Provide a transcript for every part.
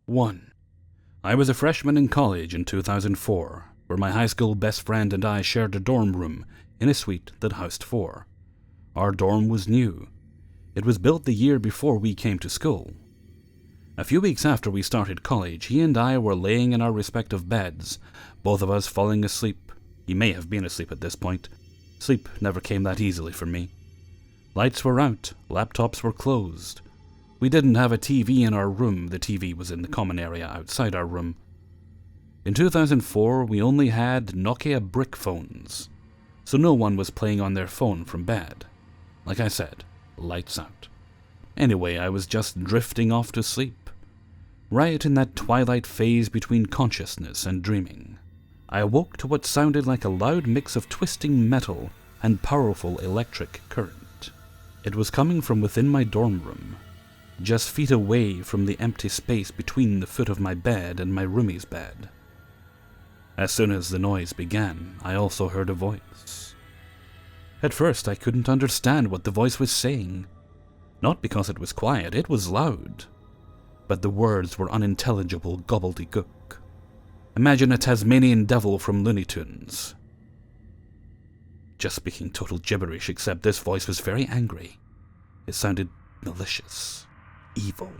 1. I was a freshman in college in 2004, where my high school best friend and I shared a dorm room in a suite that housed 4. Our dorm was new. It was built the year before we came to school. A few weeks after we started college, he and I were laying in our respective beds, both of us falling asleep. He may have been asleep at this point. Sleep never came that easily for me. Lights were out, laptops were closed. We didn't have a TV in our room, the TV was in the common area outside our room. In 2004, we only had Nokia brick phones, so no one was playing on their phone from bed. Like I said, lights out. Anyway, I was just drifting off to sleep, right in that twilight phase between consciousness and dreaming. I awoke to what sounded like a loud mix of twisting metal and powerful electric current. It was coming from within my dorm room, just feet away from the empty space between the foot of my bed and my roomie's bed. As soon as the noise began, I also heard a voice. At first, I couldn't understand what the voice was saying. Not because it was quiet, it was loud. But the words were unintelligible gobbledygook. Imagine a Tasmanian devil from Looney Tunes. Just speaking total gibberish, except this voice was very angry. It sounded malicious, evil.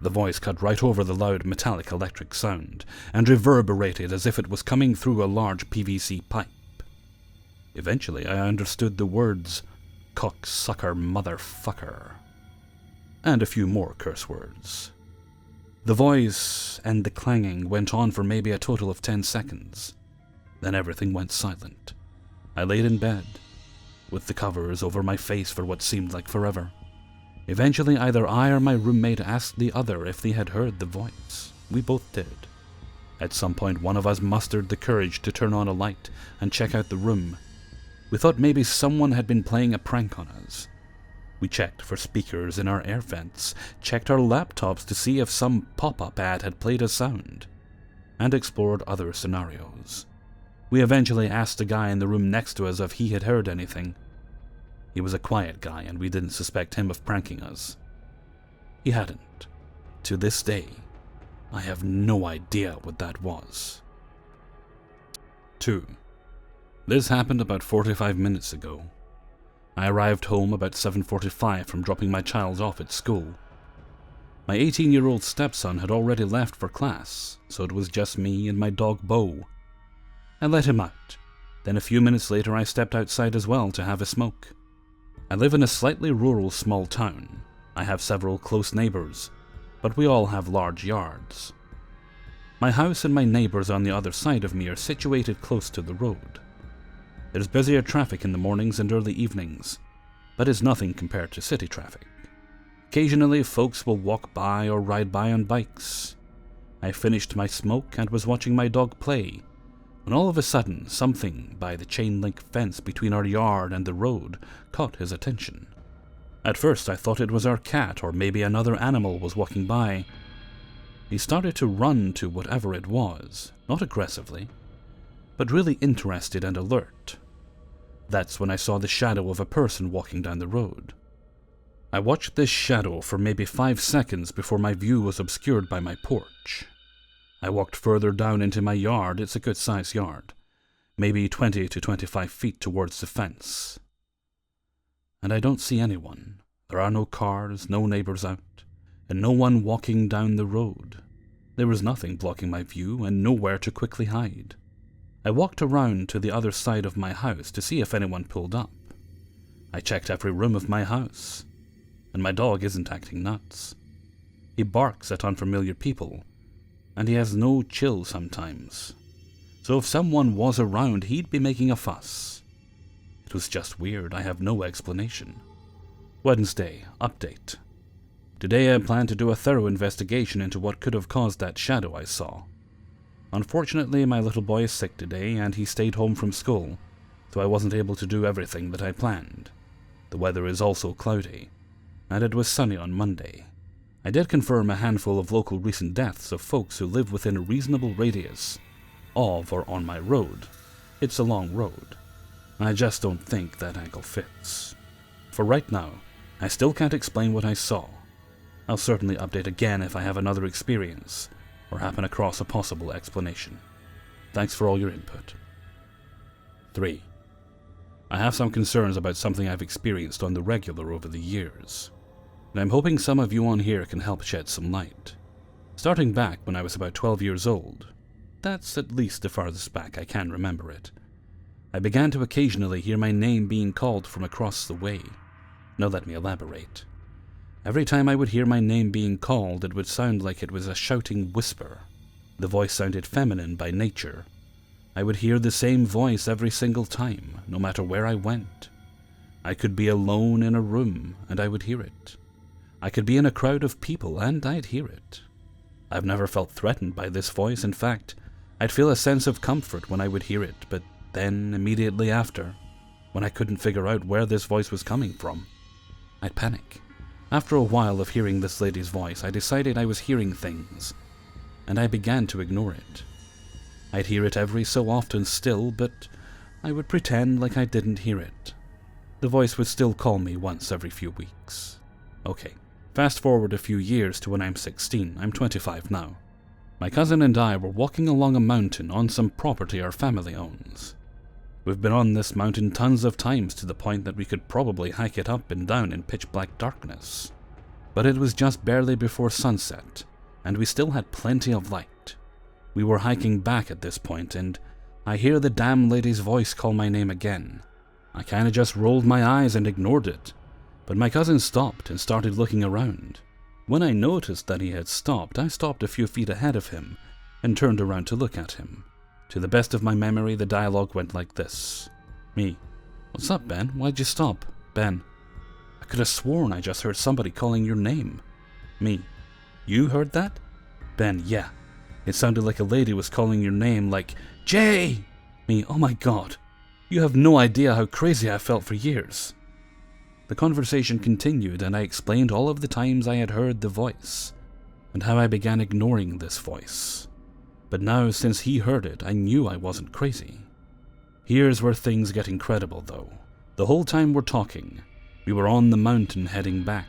The voice cut right over the loud metallic electric sound and reverberated as if it was coming through a large PVC pipe. Eventually, I understood the words, cocksucker motherfucker, and a few more curse words. The voice and the clanging went on for maybe a total of 10 seconds. Then everything went silent. I laid in bed, with the covers over my face for what seemed like forever. Eventually, either I or my roommate asked the other if they had heard the voice. We both did. At some point, one of us mustered the courage to turn on a light and check out the room. We thought maybe someone had been playing a prank on us. We checked for speakers in our air vents, checked our laptops to see if some pop-up ad had played a sound, and explored other scenarios. We eventually asked the guy in the room next to us if he had heard anything. He was a quiet guy, and we didn't suspect him of pranking us. He hadn't. To this day, I have no idea what that was. 2. This happened about 45 minutes ago. I arrived home about 7:45 from dropping my child off at school. My 18-year-old stepson had already left for class, so it was just me and my dog Bo. I let him out. Then a few minutes later I stepped outside as well to have a smoke. I live in a slightly rural small town. I have several close neighbors, but we all have large yards. My house and my neighbors on the other side of me are situated close to the road. There's busier traffic in the mornings and early evenings, but it's nothing compared to city traffic. Occasionally, folks will walk by or ride by on bikes. I finished my smoke and was watching my dog play, when all of a sudden, something by the chain-link fence between our yard and the road caught his attention. At first, I thought it was our cat or maybe another animal was walking by. He started to run to whatever it was, not aggressively, but really interested and alert. That's when I saw the shadow of a person walking down the road. I watched this shadow for maybe 5 seconds before my view was obscured by my porch. I walked further down into my yard. It's a good-sized yard, maybe 20 to 25 feet towards the fence. And I don't see anyone. There are no cars, no neighbors out, and no one walking down the road. There was nothing blocking my view and nowhere to quickly hide. I walked around to the other side of my house to see if anyone pulled up. I checked every room of my house, and my dog isn't acting nuts. He barks at unfamiliar people, and he has no chill sometimes. So if someone was around, he'd be making a fuss. It was just weird. I have no explanation. Wednesday, update. Today I plan to do a thorough investigation into what could have caused that shadow I saw. Unfortunately, my little boy is sick today, and he stayed home from school, so I wasn't able to do everything that I planned. The weather is also cloudy, and it was sunny on Monday. I did confirm a handful of local recent deaths of folks who live within a reasonable radius of or on my road. It's a long road. I just don't think that angle fits. For right now, I still can't explain what I saw. I'll certainly update again if I have another experience or happen across a possible explanation. Thanks for all your input. 3. I have some concerns about something I've experienced on the regular over the years, and I'm hoping some of you on here can help shed some light. Starting back when I was about 12 years old, that's at least the farthest back I can remember it, I began to occasionally hear my name being called from across the way. Now let me elaborate. Every time I would hear my name being called, it would sound like it was a shouting whisper. The voice sounded feminine by nature. I would hear the same voice every single time, no matter where I went. I could be alone in a room, and I would hear it. I could be in a crowd of people, and I'd hear it. I've never felt threatened by this voice. In fact, I'd feel a sense of comfort when I would hear it, but then, immediately after, when I couldn't figure out where this voice was coming from, I'd panic. After a while of hearing this lady's voice, I decided I was hearing things, and I began to ignore it. I'd hear it every so often still, but I would pretend like I didn't hear it. The voice would still call me once every few weeks. Okay, fast forward a few years to when I'm 16. I'm 25 now. My cousin and I were walking along a mountain on some property our family owns. We've been on this mountain tons of times to the point that we could probably hike it up and down in pitch-black darkness. But it was just barely before sunset, and we still had plenty of light. We were hiking back at this point, and I hear the damn lady's voice call my name again. I kinda just rolled my eyes and ignored it, but my cousin stopped and started looking around. When I noticed that he had stopped, I stopped a few feet ahead of him and turned around to look at him. To the best of my memory, the dialogue went like this. Me: "What's up, Ben? Why'd you stop?" Ben: "I could have sworn I just heard somebody calling your name." Me: "You heard that?" Ben: "Yeah. It sounded like a lady was calling your name, like, Jay!" Me: "Oh my god. You have no idea how crazy I felt for years." The conversation continued, and I explained all of the times I had heard the voice, and how I began ignoring this voice. But now, since he heard it, I knew I wasn't crazy. Here's where things get incredible, though. The whole time we're talking, we were on the mountain heading back.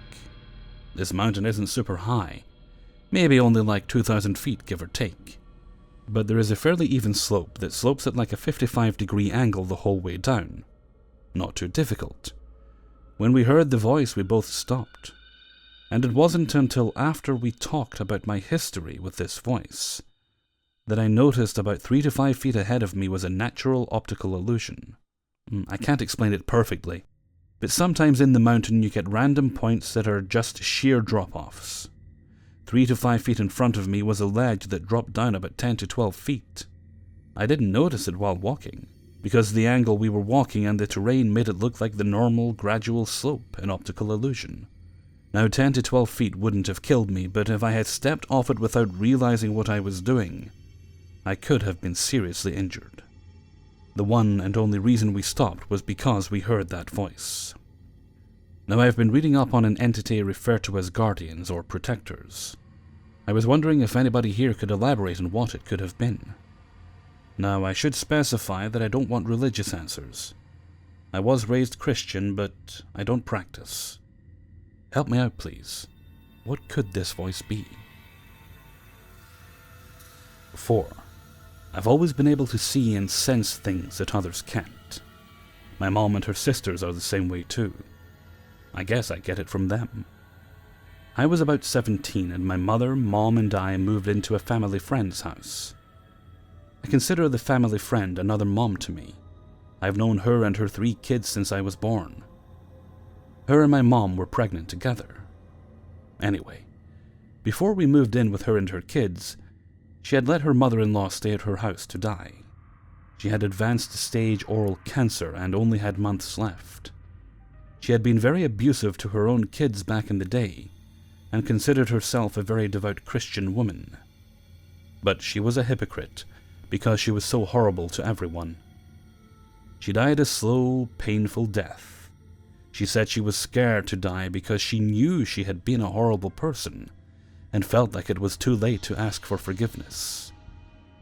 This mountain isn't super high, maybe only like 2,000 feet, give or take. But there is a fairly even slope that slopes at like a 55-degree angle the whole way down. Not too difficult. When we heard the voice, we both stopped. And it wasn't until after we talked about my history with this voice that I noticed about 3 to 5 feet ahead of me was a natural optical illusion. I can't explain it perfectly, but sometimes in the mountain you get random points that are just sheer drop-offs. 3 to 5 feet in front of me was a ledge that dropped down about 10 to 12 feet. I didn't notice it while walking, because the angle we were walking and the terrain made it look like the normal, gradual slope, an optical illusion. Now 10 to 12 feet wouldn't have killed me, but if I had stepped off it without realizing what I was doing, I could have been seriously injured. The one and only reason we stopped was because we heard that voice. Now, I've been reading up on an entity referred to as guardians or protectors. I was wondering if anybody here could elaborate on what it could have been. Now, I should specify that I don't want religious answers. I was raised Christian, but I don't practice. Help me out, please. What could this voice be? 4. I've always been able to see and sense things that others can't. My mom and her sisters are the same way too. I guess I get it from them. I was about 17 and my mother, mom, and I moved into a family friend's house. I consider the family friend another mom to me. I've known her and her 3 kids since I was born. Her and my mom were pregnant together. Anyway, before we moved in with her and her kids, she had let her mother-in-law stay at her house to die. She had advanced stage oral cancer and only had months left. She had been very abusive to her own kids back in the day, and considered herself a very devout Christian woman. But she was a hypocrite, because she was so horrible to everyone. She died a slow, painful death. She said she was scared to die because she knew she had been a horrible person, and felt like it was too late to ask for forgiveness.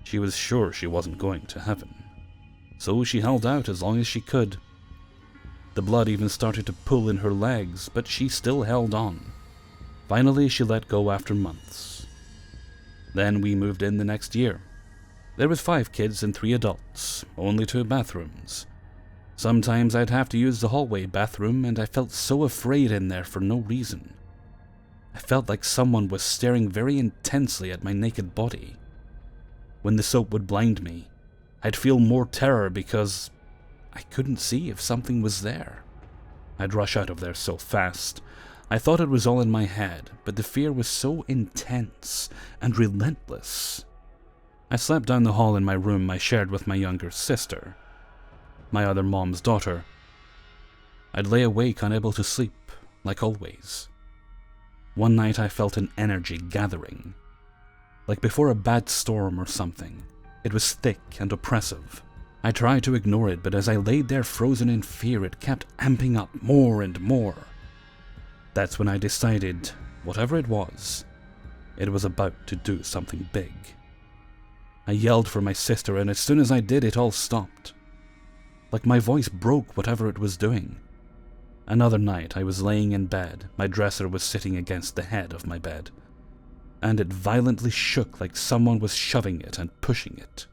She was sure she wasn't going to heaven. So she held out as long as she could. The blood even started to pool in her legs, but she still held on. Finally, she let go after months. Then we moved in the next year. There was 5 kids and 3 adults, only 2 bathrooms. Sometimes I'd have to use the hallway bathroom, and I felt so afraid in there for no reason. I felt like someone was staring very intensely at my naked body. When the soap would blind me, I'd feel more terror because I couldn't see if something was there. I'd rush out of there so fast. I thought it was all in my head, but the fear was so intense and relentless. I slept down the hall in my room I shared with my younger sister, my other mom's daughter. I'd lay awake unable to sleep, like always. One night I felt an energy gathering, like before a bad storm or something. It was thick and oppressive. I tried to ignore it, but as I laid there frozen in fear, it kept amping up more and more. That's when I decided, whatever it was about to do something big. I yelled for my sister, and as soon as I did, it all stopped. Like my voice broke whatever it was doing. Another night, I was laying in bed. My dresser was sitting against the head of my bed, and it violently shook like someone was shoving it and pushing it.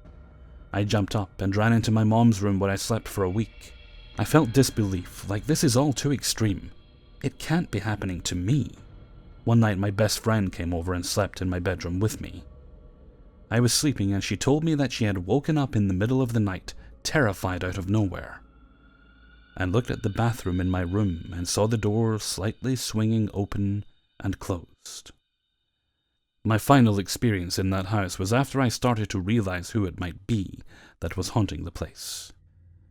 I jumped up and ran into my mom's room where I slept for a week. I felt disbelief, like this is all too extreme. It can't be happening to me. One night, my best friend came over and slept in my bedroom with me. I was sleeping, and she told me that she had woken up in the middle of the night, terrified out of nowhere, and looked at the bathroom in my room and saw the door slightly swinging open and closed. My final experience in that house was after I started to realize who it might be that was haunting the place.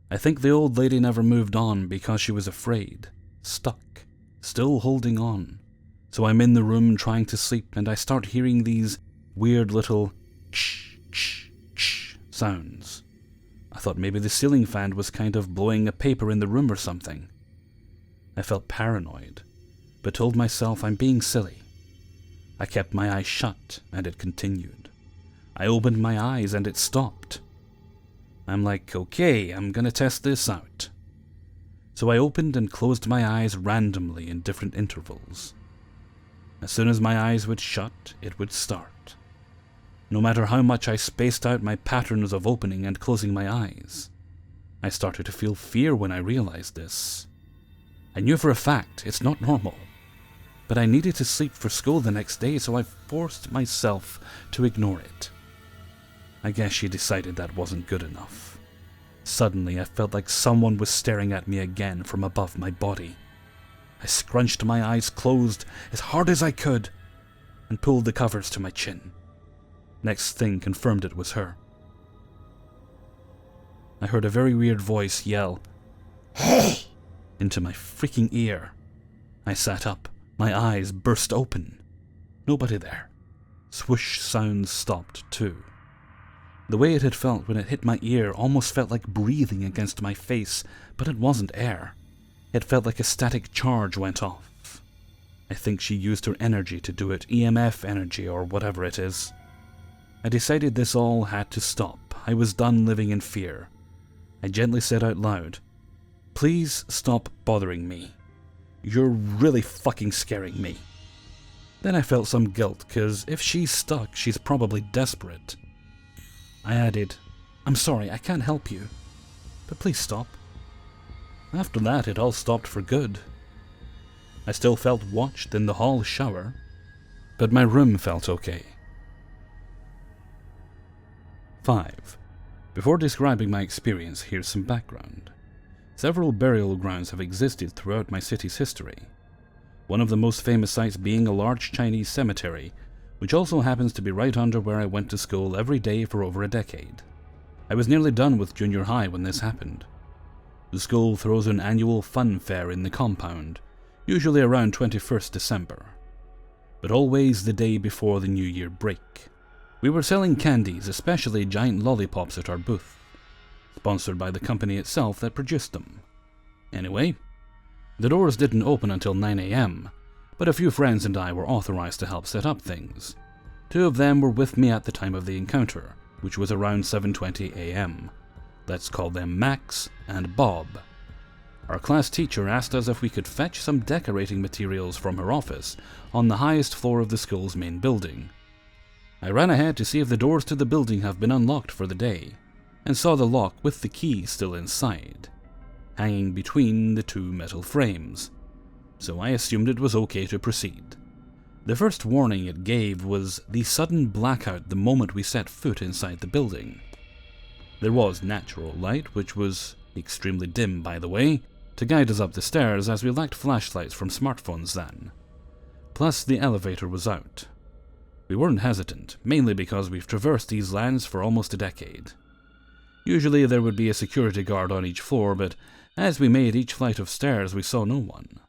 I think the old lady never moved on because she was afraid, stuck, still holding on. So I'm in the room trying to sleep, and I start hearing these weird little sounds. I thought maybe the ceiling fan was kind of blowing a paper in the room or something. I felt paranoid, but told myself I'm being silly. I kept my eyes shut, and it continued. I opened my eyes, and it stopped. I'm like, okay, I'm gonna test this out. So I opened and closed my eyes randomly in different intervals. As soon as my eyes would shut, it would start. No matter how much I spaced out my patterns of opening and closing my eyes, I started to feel fear when I realized this. I knew for a fact it's not normal, but I needed to sleep for school the next day, so I forced myself to ignore it. I guess she decided that wasn't good enough. Suddenly, I felt like someone was staring at me again from above my body. I scrunched my eyes closed as hard as I could and pulled the covers to my chin. Next thing confirmed it was her. I heard a very weird voice yell, "Hey!" into my freaking ear. I sat up. My eyes burst open. Nobody there. Swoosh sounds stopped too. The way it had felt when it hit my ear almost felt like breathing against my face, but it wasn't air. It felt like a static charge went off. I think she used her energy to do it, EMF energy or whatever it is. I decided this all had to stop. I was done living in fear. I gently said out loud, "Please stop bothering me. You're really fucking scaring me." Then I felt some guilt, cause if she's stuck, she's probably desperate. I added, "I'm sorry, I can't help you, but please stop." After that, it all stopped for good. I still felt watched in the hall shower, but my room felt okay. 5. Before describing my experience, here's some background. Several burial grounds have existed throughout my city's history. One of the most famous sites being a large Chinese cemetery, which also happens to be right under where I went to school every day for over a decade. I was nearly done with junior high when this happened. The school throws an annual fun fair in the compound, usually around 21st December, but always the day before the New Year break. We were selling candies, especially giant lollipops at our booth, sponsored by the company itself that produced them. Anyway, the doors didn't open until 9 a.m., but a few friends and I were authorized to help set up things. 2 of them were with me at the time of the encounter, which was around 7:20 a.m. Let's call them Max and Bob. Our class teacher asked us if we could fetch some decorating materials from her office on the highest floor of the school's main building. I ran ahead to see if the doors to the building have been unlocked for the day, and saw the lock with the key still inside, hanging between the two metal frames, so I assumed it was okay to proceed. The first warning it gave was the sudden blackout the moment we set foot inside the building. There was natural light, which was extremely dim by the way, to guide us up the stairs as we lacked flashlights from smartphones then. Plus the elevator was out. We weren't hesitant, mainly because we've traversed these lands for almost a decade. Usually there would be a security guard on each floor, but as we made each flight of stairs we saw no one.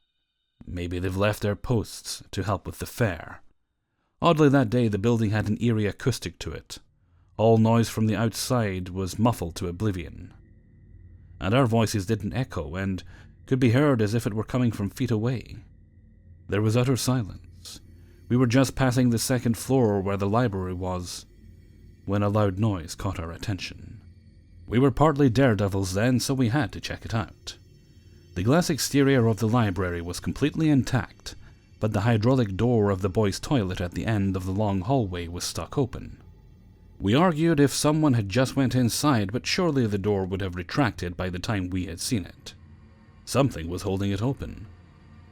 Maybe they've left their posts to help with the fare. Oddly that day the building had an eerie acoustic to it. All noise from the outside was muffled to oblivion. And our voices didn't echo and could be heard as if it were coming from feet away. There was utter silence. We were just passing the second floor where the library was, when a loud noise caught our attention. We were partly daredevils then, so we had to check it out. The glass exterior of the library was completely intact, but the hydraulic door of the boys' toilet at the end of the long hallway was stuck open. We argued if someone had just went inside, but surely the door would have retracted by the time we had seen it. Something was holding it open.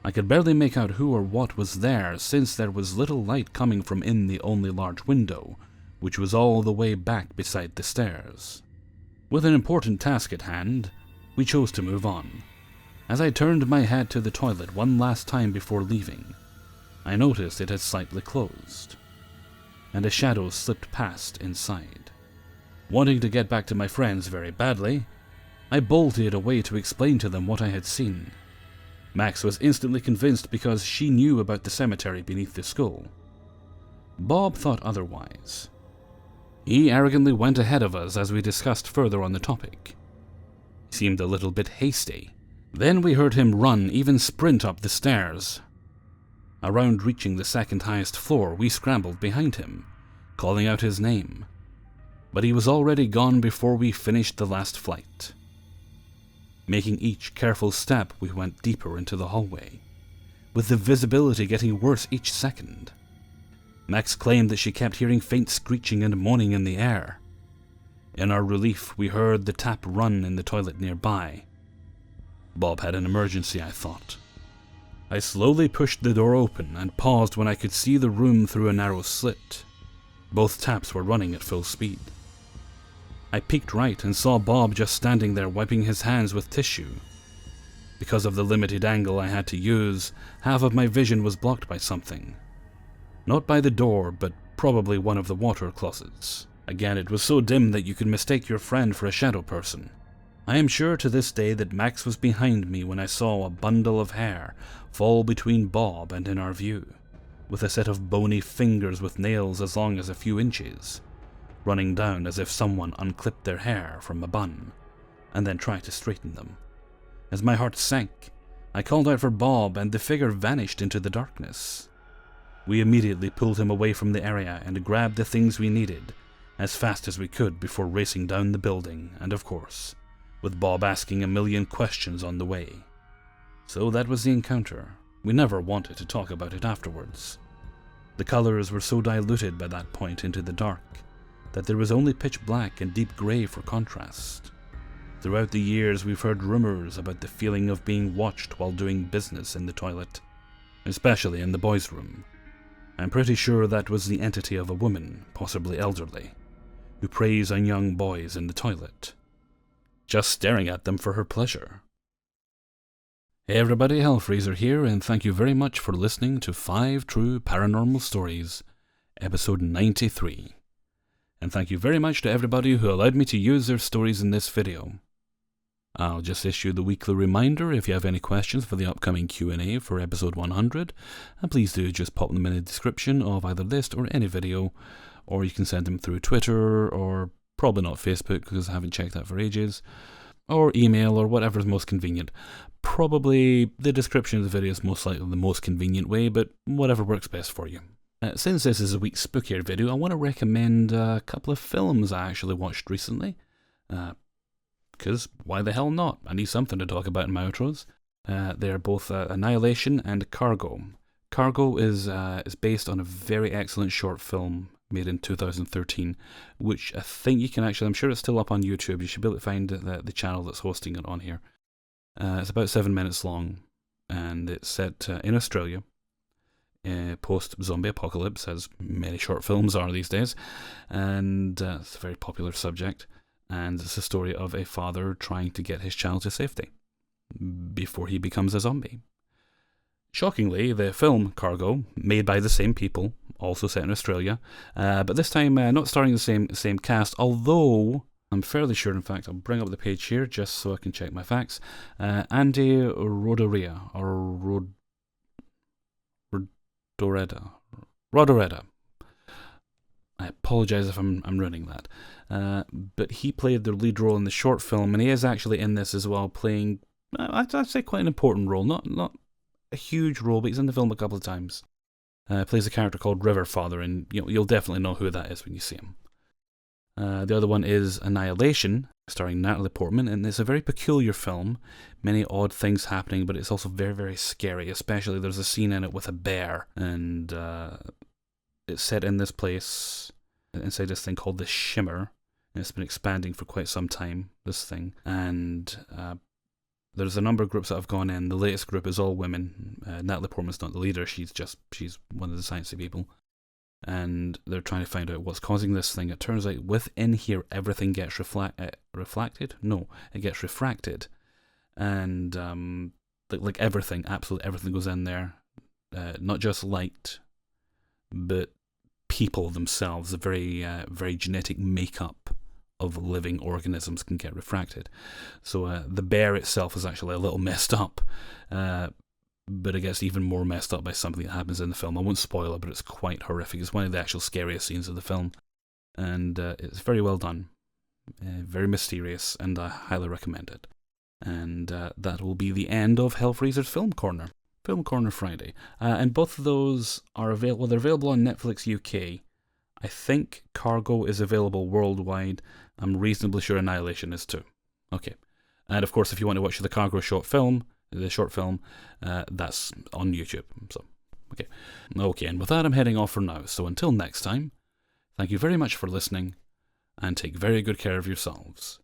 I could barely make out who or what was there, since there was little light coming from in the only large window, which was all the way back beside the stairs. With an important task at hand, we chose to move on. As I turned my head to the toilet one last time before leaving, I noticed it had slightly closed, and a shadow slipped past inside. Wanting to get back to my friends very badly, I bolted away to explain to them what I had seen. Max was instantly convinced because she knew about the cemetery beneath the school. Bob thought otherwise. He arrogantly went ahead of us as we discussed further on the topic. He seemed a little bit hasty. Then we heard him run, even sprint up the stairs. Around reaching the second highest floor, we scrambled behind him, calling out his name. But he was already gone before we finished the last flight. Making each careful step, we went deeper into the hallway, with the visibility getting worse each second. Max claimed that she kept hearing faint screeching and moaning in the air. In our relief, we heard the tap run in the toilet nearby. Bob had an emergency, I thought. I slowly pushed the door open and paused when I could see the room through a narrow slit. Both taps were running at full speed. I peeked right and saw Bob just standing there wiping his hands with tissue. Because of the limited angle I had to use, half of my vision was blocked by something. Not by the door, but probably one of the water closets. Again, it was so dim that you could mistake your friend for a shadow person. I am sure to this day that Max was behind me when I saw a bundle of hair fall between Bob and in our view, with a set of bony fingers with nails as long as a few inches, running down as if someone unclipped their hair from a bun, and then tried to straighten them. As my heart sank, I called out for Bob, and the figure vanished into the darkness. We immediately pulled him away from the area and grabbed the things we needed as fast as we could before racing down the building, and of course, with Bob asking a million questions on the way. So that was the encounter. We never wanted to talk about it afterwards. The colors were so diluted by that point into the dark that there was only pitch black and deep grey for contrast. Throughout the years we've heard rumors about the feeling of being watched while doing business in the toilet, especially in the boys' room. I'm pretty sure that was the entity of a woman, possibly elderly, who preys on young boys in the toilet, just staring at them for her pleasure. Hey everybody, Hellfreezer here, and thank you very much for listening to 5 True Paranormal Stories, episode 93. And thank you very much to everybody who allowed me to use their stories in this video. I'll just issue the weekly reminder if you have any questions for the upcoming Q&A for episode 100, and please do just pop them in the description of either this or any video, or you can send them through Twitter, or probably not Facebook because I haven't checked that for ages, or email, or whatever is most convenient. Probably the description of the video is most likely the most convenient way, but whatever works best for you. Since this is a week's spookier video, I want to recommend a couple of films I actually watched recently. because why the hell not? I need something to talk about in my outros. They are both Annihilation and Cargo. Cargo is based on a very excellent short film made in 2013, which I think you can actually, I'm sure it's still up on YouTube. You should be able to find the channel that's hosting it on here. It's about 7 minutes long, and it's set in Australia, post-zombie apocalypse, as many short films are these days, and it's a very popular subject, and it's a story of a father trying to get his child to safety before he becomes a zombie. Shockingly, the film Cargo, made by the same people, also set in Australia, but this time not starring the same cast, although I'm fairly sure, in fact, I'll bring up the page here just so I can check my facts. Andy Rodoreda, Rodoreda. I apologise if I'm ruining that. But he played the lead role in the short film, and he is actually in this as well, playing, I'd say, quite an important role. Not a huge role, but he's in the film a couple of times. Plays a character called Riverfather, and you'll definitely know who that is when you see him. The other one is Annihilation, starring Natalie Portman, and it's a very peculiar film. Many odd things happening, but it's also very, very scary. Especially there's a scene in it with a bear, and it's set in this place, inside this thing called the Shimmer. And it's been expanding for quite some time, this thing, and there's a number of groups that have gone in. The latest group is all women. Natalie Portman's not the leader, she's one of the sciencey people. And they're trying to find out what's causing this thing. It turns out within here, everything gets reflected? No, it gets refracted. And like everything, absolutely everything goes in there. Not just light, but people themselves, the very, very genetic makeup of living organisms can get refracted. So the bear itself is actually a little messed up, but it gets even more messed up by something that happens in the film. I won't spoil it, but it's quite horrific. It's one of the actual scariest scenes of the film, and it's very well done, very mysterious, and I highly recommend it. And that will be the end of Hellfreezer's Film Corner Friday, and both of those are available. They're available on Netflix UK. I think Cargo is available worldwide. I'm reasonably sure Annihilation is too. Okay. And of course, if you want to watch the Cargo short film, that's on YouTube. So, okay, and with that, I'm heading off for now. So until next time, thank you very much for listening, and take very good care of yourselves.